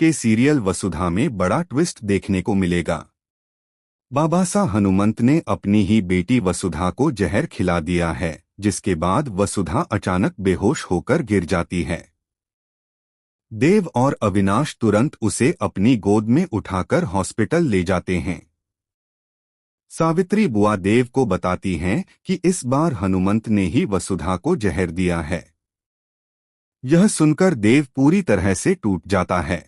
के सीरियल वसुधा में बड़ा ट्विस्ट देखने को मिलेगा। बाबासा हनुमंत ने अपनी ही बेटी वसुधा को जहर खिला दिया है, जिसके बाद वसुधा अचानक बेहोश होकर गिर जाती है। देव और अविनाश तुरंत उसे अपनी गोद में उठाकर हॉस्पिटल ले जाते हैं। सावित्री बुआ देव को बताती हैं कि इस बार हनुमंत ने ही वसुधा को जहर दिया है। यह सुनकर देव पूरी तरह से टूट जाता है।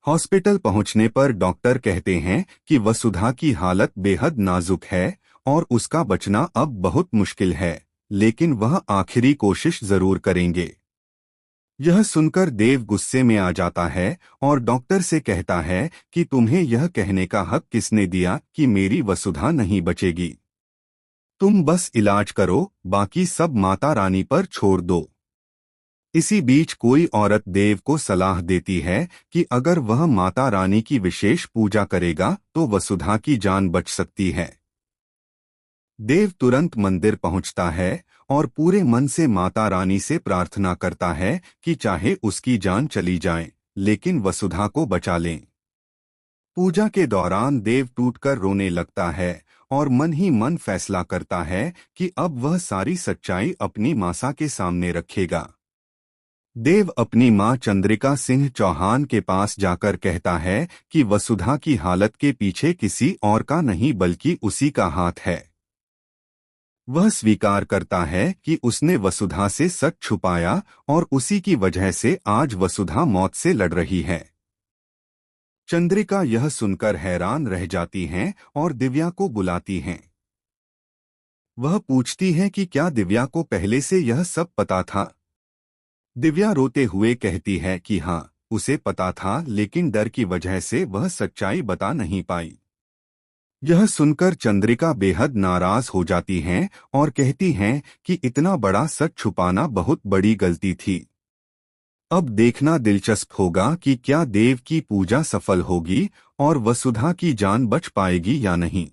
हॉस्पिटल पहुंचने पर डॉक्टर कहते हैं कि वसुधा की हालत बेहद नाजुक है और उसका बचना अब बहुत मुश्किल है, लेकिन वह आखिरी कोशिश जरूर करेंगे। यह सुनकर देव गुस्से में आ जाता है और डॉक्टर से कहता है कि तुम्हें यह कहने का हक किसने दिया कि मेरी वसुधा नहीं बचेगी। तुम बस इलाज करो, बाकी सब माता रानी पर छोड़ दो। इसी बीच कोई औरत देव को सलाह देती है कि अगर वह माता रानी की विशेष पूजा करेगा तो वसुधा की जान बच सकती है। देव तुरंत मंदिर पहुंचता है और पूरे मन से माता रानी से प्रार्थना करता है कि चाहे उसकी जान चली जाए, लेकिन वसुधा को बचा लें। पूजा के दौरान देव टूटकर रोने लगता है और मन ही मन फैसला करता है कि अब वह सारी सच्चाई अपनी मासा के सामने रखेगा। देव अपनी मां चंद्रिका सिंह चौहान के पास जाकर कहता है कि वसुधा की हालत के पीछे किसी और का नहीं बल्कि उसी का हाथ है। वह स्वीकार करता है कि उसने वसुधा से सच छुपाया और उसी की वजह से आज वसुधा मौत से लड़ रही है। चंद्रिका यह सुनकर हैरान रह जाती हैं और दिव्या को बुलाती हैं। वह पूछती हैं कि क्या दिव्या को पहले से यह सब पता था। दिव्या रोते हुए कहती है कि हाँ, उसे पता था, लेकिन डर की वजह से वह सच्चाई बता नहीं पाई। यह सुनकर चंद्रिका बेहद नाराज हो जाती हैं और कहती हैं कि इतना बड़ा सच छुपाना बहुत बड़ी गलती थी। अब देखना दिलचस्प होगा कि क्या देव की पूजा सफल होगी और वसुधा की जान बच पाएगी या नहीं।